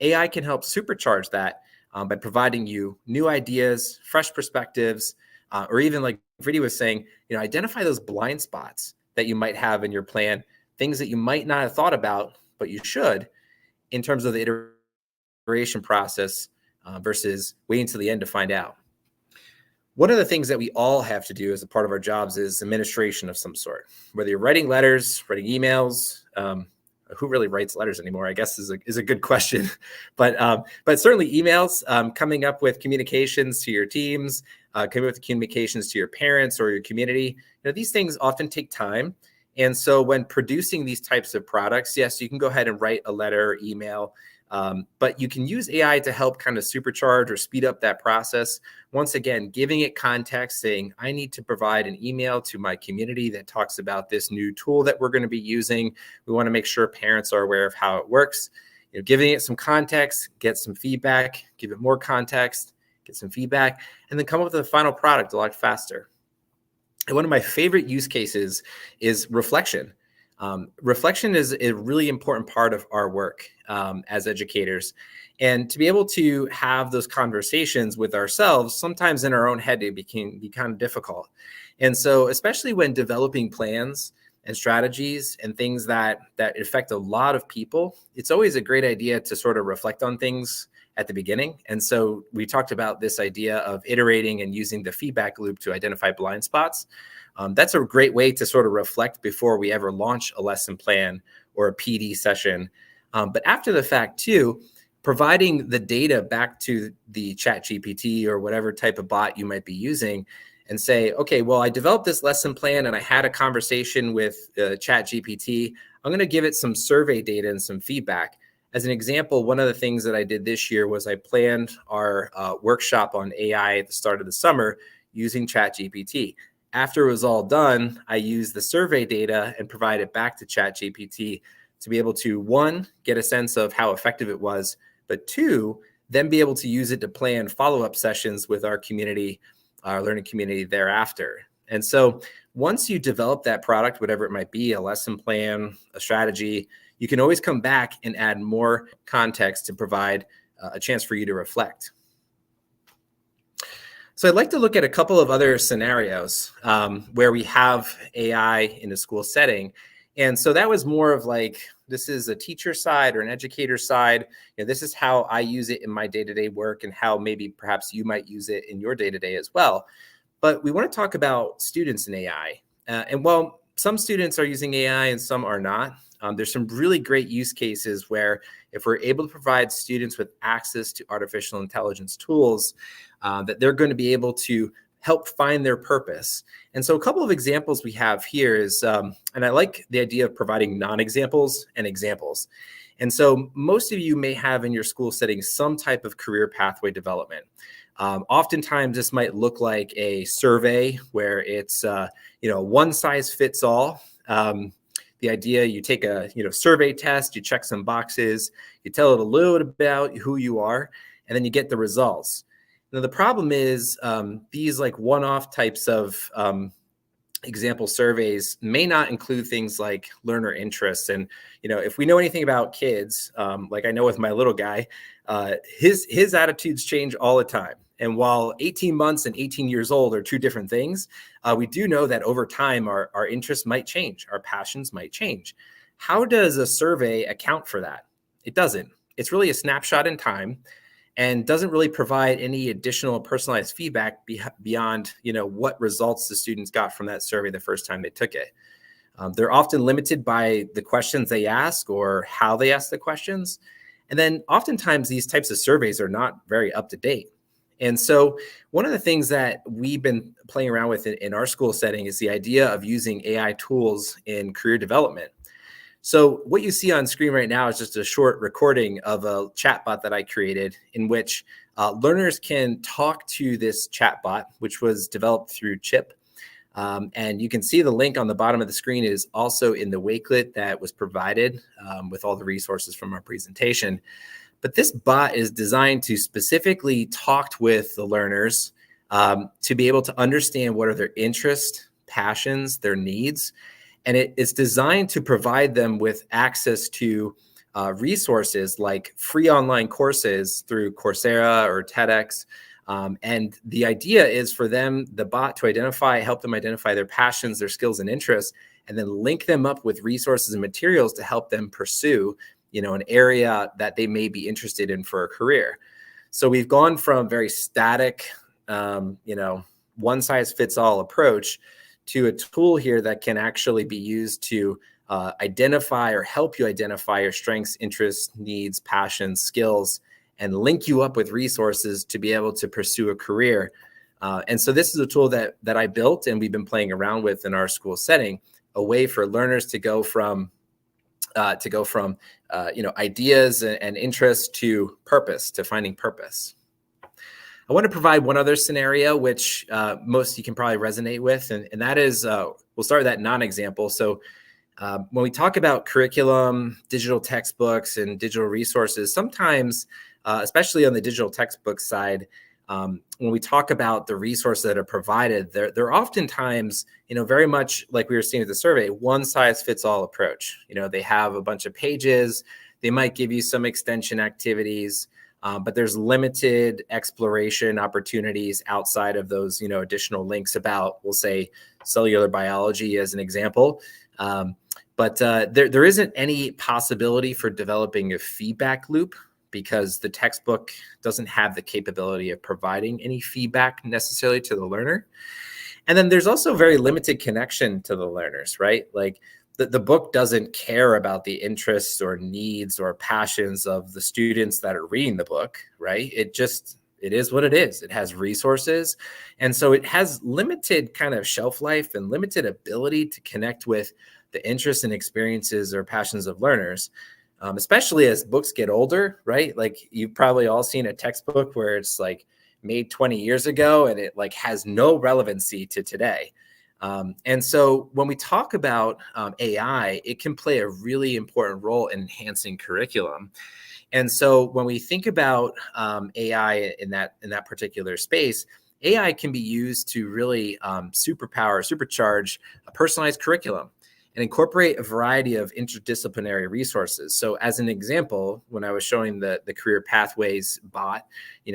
Speaker 3: AI can help supercharge that by providing you new ideas, fresh perspectives, or even like Vriti was saying, identify those blind spots that you might have in your plan, things that you might not have thought about, but you should, in terms of the iteration process versus waiting till the end to find out. One of the things that we all have to do as a part of our jobs is administration of some sort, whether you're writing letters, writing emails. Who really writes letters anymore, I guess is a good question. But certainly emails, coming up with communications to your teams, coming up with communications to your parents or your community. These things often take time. And so when producing these types of products, yes, you can go ahead and write a letter or email, but you can use AI to help kind of supercharge or speed up that process. Once again, giving it context, saying, I need to provide an email to my community that talks about this new tool that we're going to be using. We want to make sure parents are aware of how it works. Giving it some context, get some feedback, give it more context, get some feedback, and then come up with a final product a lot faster. And one of my favorite use cases is reflection. Reflection is a really important part of our work as educators. And to be able to have those conversations with ourselves, sometimes in our own head, it can be kind of difficult. And so, especially when developing plans and strategies and things that affect a lot of people, it's always a great idea to sort of reflect on things at the beginning. And so we talked about this idea of iterating and using the feedback loop to identify blind spots. That's a great way to sort of reflect before we ever launch a lesson plan or a PD session. But after the fact too, providing the data back to the ChatGPT or whatever type of bot you might be using and say, okay, well, I developed this lesson plan and I had a conversation with ChatGPT. I'm going to give it some survey data and some feedback. As an example, one of the things that I did this year was I planned our workshop on AI at the start of the summer using ChatGPT. After it was all done, I used the survey data and provided it back to ChatGPT to be able to, one, get a sense of how effective it was, but two, then be able to use it to plan follow-up sessions with our community, our learning community thereafter. And so once you develop that product, whatever it might be, a lesson plan, a strategy, you can always come back and add more context to provide a chance for you to reflect. So I'd like to look at a couple of other scenarios where we have AI in a school setting. And so that was more of like, this is a teacher side or an educator side. This is how I use it in my day-to-day work and how maybe perhaps you might use it in your day-to-day as well. But we want to talk about students in AI. And while some students are using AI and some are not, there's some really great use cases where if we're able to provide students with access to artificial intelligence tools, that they're going to be able to help find their purpose. And so a couple of examples we have here is, and I like the idea of providing non-examples and examples. And so most of you may have in your school setting some type of career pathway development. Oftentimes this might look like a survey where it's, one size fits all. The idea, you take a survey test, you check some boxes, you tell it a little bit about who you are, and then you get the results. Now, the problem is these like one-off types of example surveys may not include things like learner interests. And, if we know anything about kids, like I know with my little guy, his attitudes change all the time. And while 18 months and 18 years old are two different things, we do know that over time, our interests might change, our passions might change. How does a survey account for that? It doesn't. It's really a snapshot in time and doesn't really provide any additional personalized feedback beyond, what results the students got from that survey the first time they took it. They're often limited by the questions they ask or how they ask the questions. And then oftentimes these types of surveys are not very up to date. And so one of the things that we've been playing around with in our school setting is the idea of using AI tools in career development. So what you see on screen right now is just a short recording of a chatbot that I created in which learners can talk to this chatbot, which was developed through CHIP. And you can see the link on the bottom of the screen is also in the Wakelet that was provided with all the resources from our presentation. But this bot is designed to specifically talk with the learners to be able to understand what are their interests, passions, their needs. And it's designed to provide them with access to resources like free online courses through Coursera or TEDx. And the idea is for them, the bot, to help them identify their passions, their skills and interests, and then link them up with resources and materials to help them pursue, an area that they may be interested in for a career. So we've gone from very static, one size fits all approach to a tool here that can actually be used to identify or help you identify your strengths, interests, needs, passions, skills, and link you up with resources to be able to pursue a career. And so this is a tool that I built and we've been playing around with in our school setting, a way for learners to go from ideas and interests to purpose, to finding purpose. I want to provide one other scenario, which most you can probably resonate with, and that is, we'll start with that non-example. So when we talk about curriculum, digital textbooks, and digital resources, sometimes, especially on the digital textbook side, when we talk about the resources that are provided, they're oftentimes, very much like we were seeing with the survey, one size fits all approach. They have a bunch of pages, they might give you some extension activities, but there's limited exploration opportunities outside of those, additional links about, we'll say, cellular biology as an example. But there isn't any possibility for developing a feedback loop because the textbook doesn't have the capability of providing any feedback necessarily to the learner. And then there's also very limited connection to the learners, right? Like the book doesn't care about the interests or needs or passions of the students that are reading the book, right? It is what it is. It has resources. And so it has limited kind of shelf life and limited ability to connect with the interests and experiences or passions of learners, especially as books get older, right? Like you've probably all seen a textbook where it's like made 20 years ago and it like has no relevancy to today. And so when we talk about AI, it can play a really important role in enhancing curriculum. And so when we think about AI in that particular space, AI can be used to really supercharge a personalized curriculum and incorporate a variety of interdisciplinary resources. So as an example, when I was showing the career pathways bot,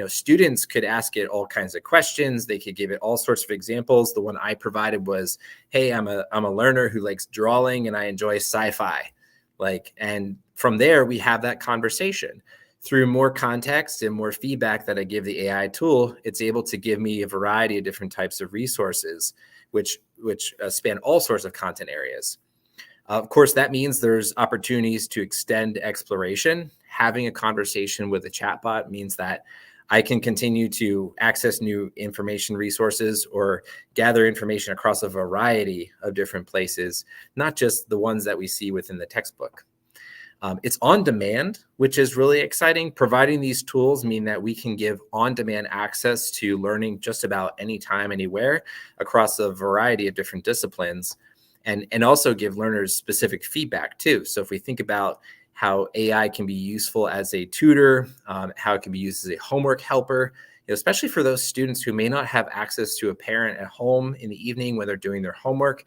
Speaker 3: students could ask it all kinds of questions. They could give it all sorts of examples. The one I provided was, hey, I'm a learner who likes drawing and I enjoy sci-fi. And from there, we have that conversation. Through more context and more feedback that I give the AI tool, it's able to give me a variety of different types of resources, which span all sorts of content areas. Of course, that means there's opportunities to extend exploration. Having a conversation with a chatbot means that I can continue to access new information resources or gather information across a variety of different places, not just the ones that we see within the textbook. It's on demand, which is really exciting. Providing these tools mean that we can give on-demand access to learning just about anytime, anywhere across a variety of different disciplines, and also give learners specific feedback too. So if we think about how AI can be useful as a tutor, how it can be used as a homework helper, especially for those students who may not have access to a parent at home in the evening when they're doing their homework,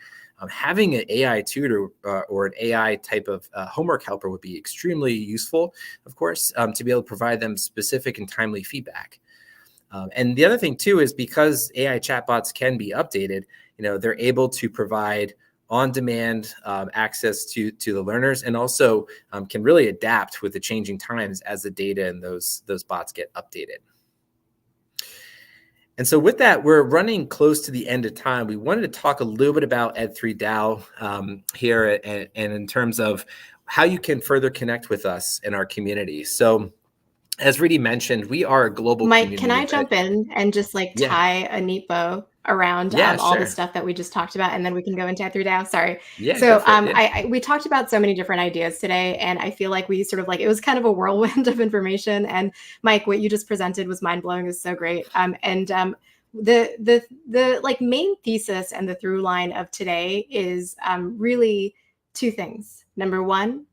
Speaker 3: having an AI tutor or an AI type of homework helper would be extremely useful, of course, to be able to provide them specific and timely feedback. And the other thing too is because AI chatbots can be updated, they're able to provide on-demand access to the learners, and also can really adapt with the changing times as the data and those bots get updated. And so with that, we're running close to the end of time. We wanted to talk a little bit about Ed3DAO here and in terms of how you can further connect with us in our community. So as Rudy mentioned, we are a global
Speaker 2: Mike, can
Speaker 3: community
Speaker 2: I
Speaker 3: that,
Speaker 2: jump in and just like
Speaker 3: yeah,
Speaker 2: tie a neat bow around
Speaker 3: yeah,
Speaker 2: all the
Speaker 3: sure.
Speaker 2: stuff that we just talked about, and then we can go into Ed3DAO? Sorry.
Speaker 3: Yeah, go
Speaker 2: So
Speaker 3: for it. Yeah.
Speaker 2: we talked about so many different ideas today, and I feel like we sort of like it was kind of a whirlwind of information. And Mike, what you just presented was mind blowing. It was so great. The like main thesis and the through line of today is really two things. Number one,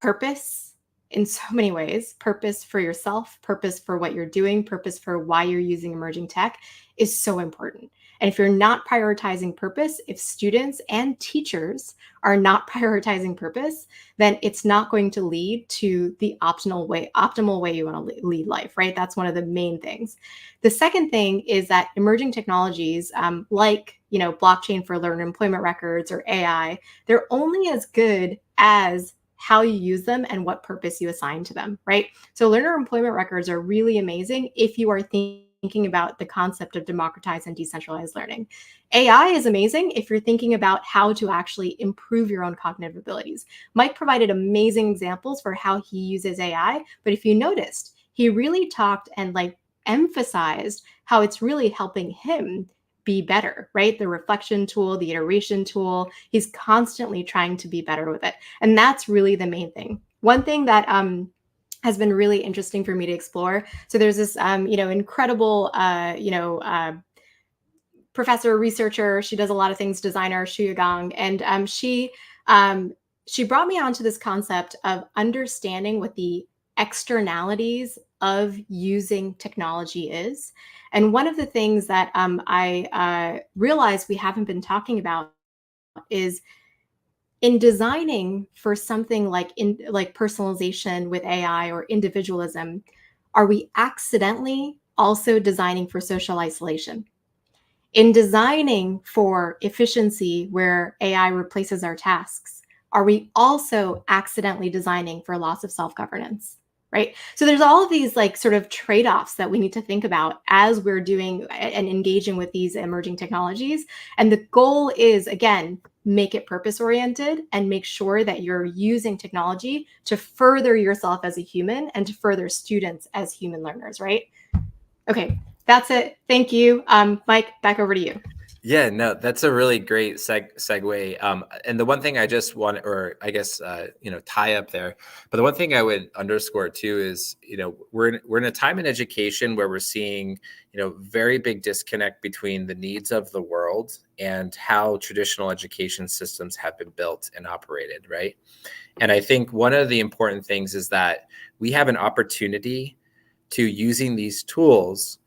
Speaker 2: purpose in so many ways. Purpose for yourself, purpose for what you're doing, purpose for why you're using emerging tech is so important. And if you're not prioritizing purpose, if students and teachers are not prioritizing purpose, then it's not going to lead to the optimal way you want to lead life, right? That's one of the main things. The second thing is that emerging technologies, like blockchain for learner employment records or AI, they're only as good as how you use them and what purpose you assign to them, right? So learner employment records are really amazing if you are thinking about the concept of democratized and decentralized learning. AI is amazing if you're thinking about how to actually improve your own cognitive abilities. Mike provided amazing examples for how he uses AI, but if you noticed, he really talked and like emphasized how it's really helping him be better, right? The reflection tool, the iteration tool, he's constantly trying to be better with it. And that's really the main thing. One thing that has been really interesting for me to explore. So there's this, incredible, professor, researcher. She does a lot of things, designer, Shu Gang, and she brought me onto this concept of understanding what the externalities of using technology is. And one of the things that I realized we haven't been talking about is in designing for something like personalization with AI or individualism, are we accidentally also designing for social isolation? In designing for efficiency where AI replaces our tasks, are we also accidentally designing for loss of self-governance? Right. So there's all of these like sort of trade-offs that we need to think about as we're doing and engaging with these emerging technologies. And the goal is, again, make it purpose-oriented and make sure that you're using technology to further yourself as a human and to further students as human learners, right? Okay, that's it. Thank you. Mike, back over to you.
Speaker 3: Yeah, no, that's a really great segue. And the one thing I just want, or I guess, tie up there, but the one thing I would underscore too is, we're in a time in education where we're seeing, very big disconnect between the needs of the world and how traditional education systems have been built and operated, right? And I think one of the important things is that we have an opportunity to using these tools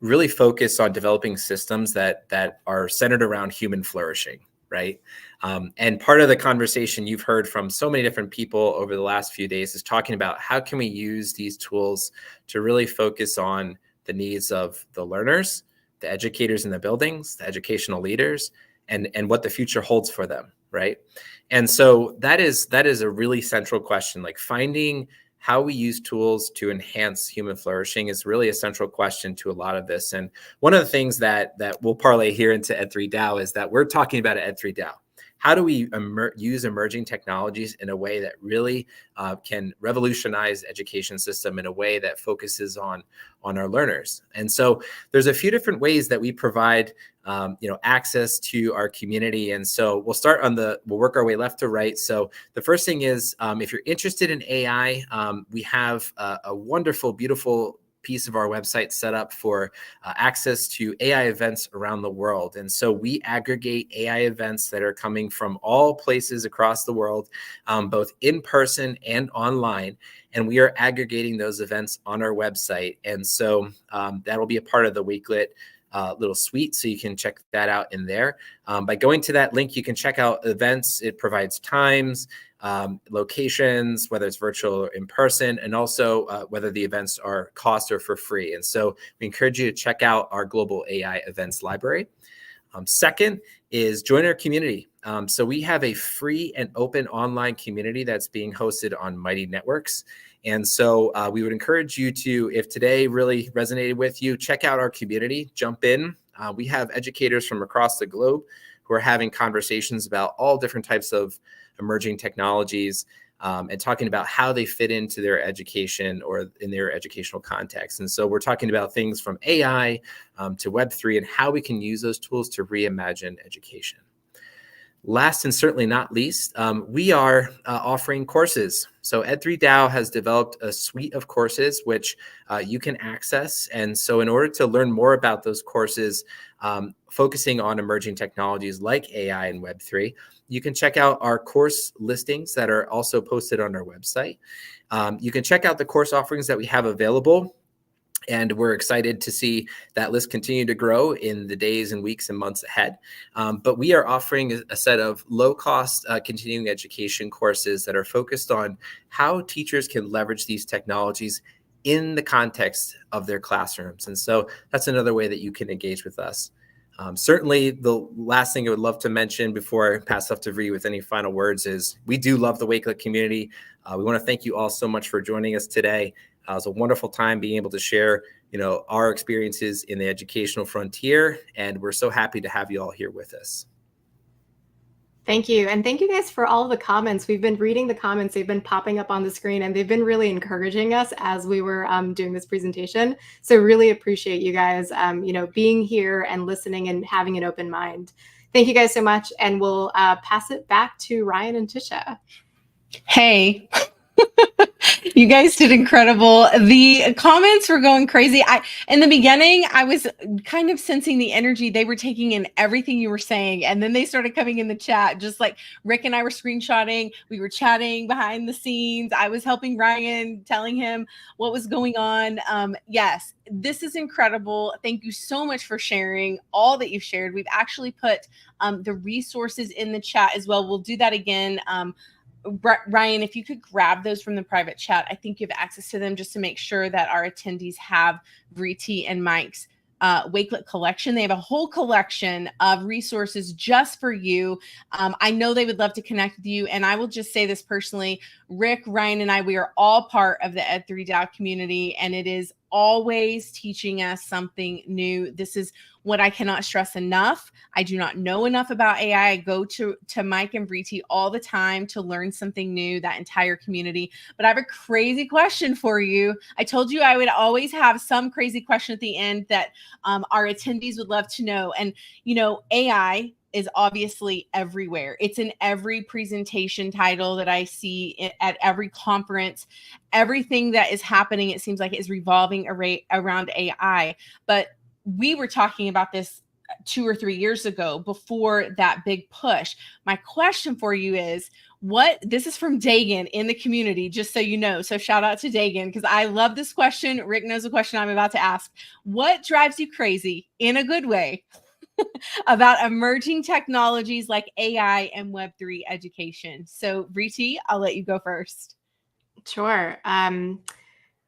Speaker 3: really focus on developing systems that are centered around human flourishing, right? And part of the conversation you've heard from so many different people over the last few days is talking about how can we use these tools to really focus on the needs of the learners, the educators in the buildings, the educational leaders, and what the future holds for them, right? And so that is a really central question, like finding how we use tools to enhance human flourishing is really a central question to a lot of this. And one of the things that we'll parlay here into Ed3DAO is that we're talking about Ed3DAO. How do we use emerging technologies in a way that really can revolutionize the education system in a way that focuses on our learners? And so there's a few different ways that we provide access to our community. And so we'll work our way left to right. So the first thing is, if you're interested in AI, we have a wonderful, beautiful piece of our website set up for access to AI events around the world. And so we aggregate AI events that are coming from all places across the world, both in person and online. And we are aggregating those events on our website. And so that'll be a part of the Wakelet little suite. So you can check that out in there. By going to that link, you can check out events. It provides times, locations, whether it's virtual or in person, and also whether the events are cost or for free. And so we encourage you to check out our global AI events library. Second is join our community. So we have a free and open online community that's being hosted on Mighty Networks. And so we would encourage you to, if today really resonated with you, check out our community, jump in. We have educators from across the globe who are having conversations about all different types of emerging technologies, and talking about how they fit into their education or in their educational context. And so we're talking about things from AI to Web3 and how we can use those tools to reimagine education. Last and certainly not least, we are offering courses. So Ed3DAO has developed a suite of courses which you can access. And so in order to learn more about those courses, focusing on emerging technologies like AI and Web3, you can check out our course listings that are also posted on our website. You can check out the course offerings that we have available. And we're excited to see that list continue to grow in the days and weeks and months ahead. But we are offering a set of low-cost continuing education courses that are focused on how teachers can leverage these technologies in the context of their classrooms. And so that's another way that you can engage with us. Certainly, the last thing I would love to mention before I pass off to Vree with any final words is we do love the Wakelet community. We want to thank you all so much for joining us today. It was a wonderful time being able to share, our experiences in the educational frontier, and we're so happy to have you all here with us.
Speaker 2: Thank you. And thank you guys for all of the comments. We've been reading the comments. They've been popping up on the screen, and they've been really encouraging us as we were doing this presentation. So really appreciate you guys, being here and listening and having an open mind. Thank you guys so much. And we'll pass it back to Ryan and Tisha.
Speaker 1: Hey. You guys did incredible. The comments were going crazy. In the beginning, I was kind of sensing the energy. They were taking in everything you were saying. And then they started coming in the chat, just like Rick and I were screenshotting. We were chatting behind the scenes. I was helping Ryan, telling him what was going on. Yes, this is incredible. Thank you so much for sharing all that you've shared. We've actually put the resources in the chat as well. We'll do that again. Ryan, if you could grab those from the private chat, I think you have access to them just to make sure that our attendees have Vree and Mike's Wakelet collection. They have a whole collection of resources just for you. I know they would love to connect with you. And I will just say this personally, Rick, Ryan, and I, we are all part of the Ed3DAO community, and it is always teaching us something new. This is what I cannot stress enough. I do not know enough about AI. I go to Mike and Vree all the time to learn something new, that entire community. But I have a crazy question for you. I told you I would always have some crazy question at the end that our attendees would love to know. And, AI is obviously everywhere. It's in every presentation title that I see at every conference. Everything that is happening, it seems like, is revolving around AI. But we were talking about this 2 or 3 years ago before that big push. My question for you is, this is from Dagan in the community, just so you know. So shout out to Dagan, because I love this question. Rick knows the question I'm about to ask. What drives you crazy in a good way about emerging technologies like AI and Web3 education? So Vree, I'll let you go first.
Speaker 2: Sure.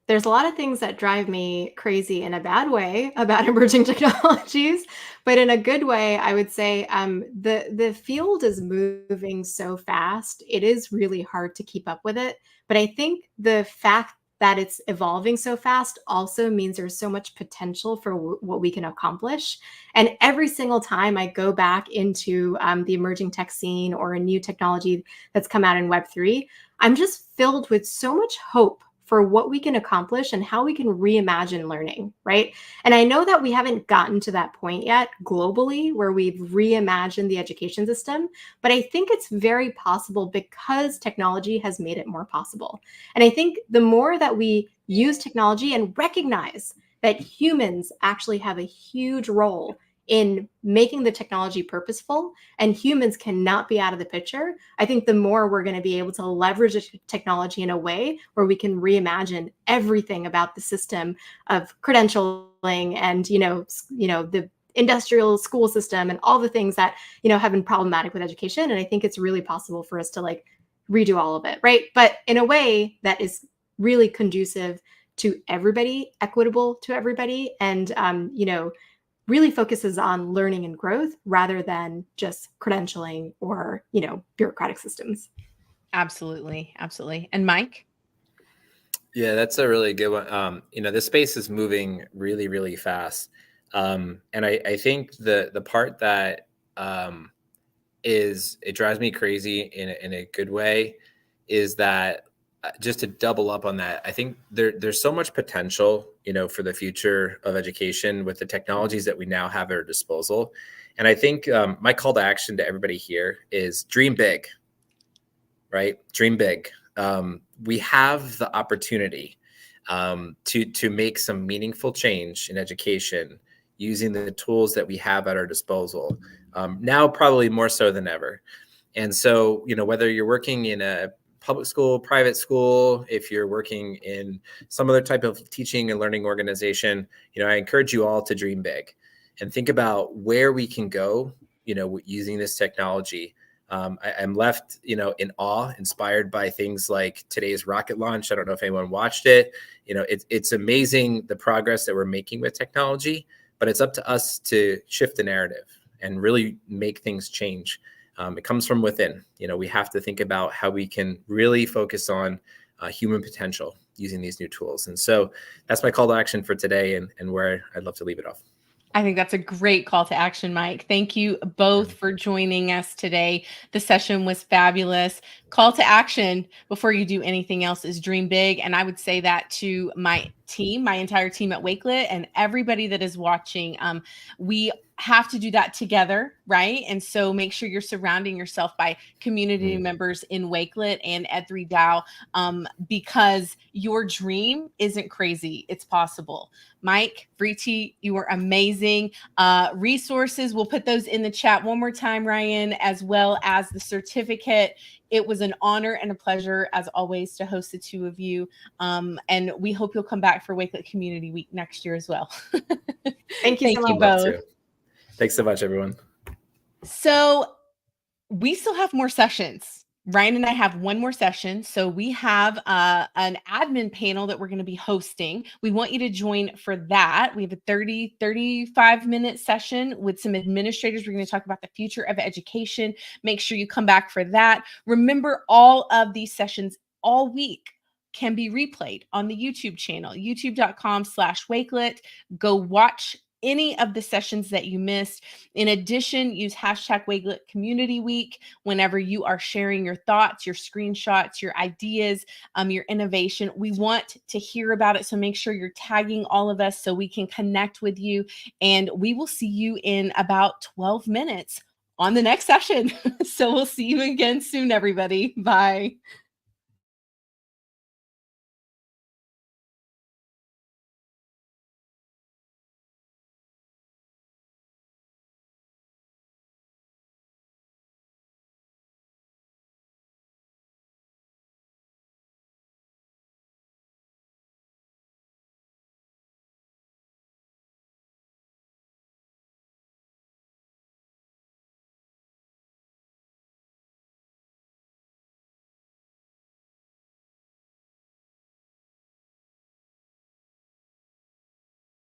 Speaker 2: There's a lot of things that drive me crazy in a bad way about emerging technologies, but in a good way, I would say the field is moving so fast. It is really hard to keep up with it. But I think the fact that it's evolving so fast also means there's so much potential for what we can accomplish. And every single time I go back into the emerging tech scene or a new technology that's come out in Web3, I'm just filled with so much hope for what we can accomplish and how we can reimagine learning, right? And I know that we haven't gotten to that point yet globally where we've reimagined the education system, but I think it's very possible because technology has made it more possible. And I think the more that we use technology and recognize that humans actually have a huge role in making the technology purposeful and humans cannot be out of the picture, I think the more we're going to be able to leverage the technology in a way where we can reimagine everything about the system of credentialing and, the industrial school system and all the things that, have been problematic with education. And I think it's really possible for us to redo all of it, right? But in a way that is really conducive to everybody, equitable to everybody, and, really focuses on learning and growth rather than just credentialing or, bureaucratic systems.
Speaker 1: Absolutely. Absolutely. And Mike?
Speaker 3: Yeah, that's a really good one. The space is moving really, really fast. And I think the part that is, it drives me crazy in a good way, is that just to double up on that, I think there's so much potential, for the future of education with the technologies that we now have at our disposal. And I think my call to action to everybody here is dream big, right? Dream big. We have the opportunity to make some meaningful change in education using the tools that we have at our disposal, now probably more so than ever. And so, whether you're working in a public school, private school, if you're working in some other type of teaching and learning organization, I encourage you all to dream big and think about where we can go, using this technology. I'm left, in awe, inspired by things like today's rocket launch. I don't know if anyone watched it. It's amazing the progress that we're making with technology, but it's up to us to shift the narrative and really make things change. It comes from within. We have to think about how we can really focus on human potential using these new tools. And so that's my call to action for today, and where I'd love to leave it off.
Speaker 1: I think that's a great call to action, Mike. Thank you both for joining us today. The session was fabulous. Call to action before you do anything else is dream big. And I would say that to my team, my entire team at Wakelet, and everybody that is watching. We have to do that together, right? And so make sure you're surrounding yourself by community members in Wakelet and Ed3DAO, because your dream isn't crazy. It's possible. Mike, Vriti, you were amazing. Resources, we'll put those in the chat one more time, Ryan, as well as the certificate. It was an honor and a pleasure, as always, to host the two of you. And we hope you'll come back for Wakelet Community Week next year as well.
Speaker 2: Thank you so much.
Speaker 1: Both.
Speaker 3: Thanks so much, everyone.
Speaker 1: So we still have more sessions. Ryan and I have one more session. So we have an admin panel that we're going to be hosting. We want you to join for that. We have a 35-minute session with some administrators. We're going to talk about the future of education. Make sure you come back for that. Remember, all of these sessions all week can be replayed on the YouTube channel, youtube.com/Wakelet. Go watch any of the sessions that you missed. In addition, use hashtag Wakelet Community Week whenever you are sharing your thoughts, your screenshots, your ideas, your innovation. We want to hear about it. So make sure you're tagging all of us so we can connect with you. And we will see you in about 12 minutes on the next session. So we'll see you again soon, everybody. Bye.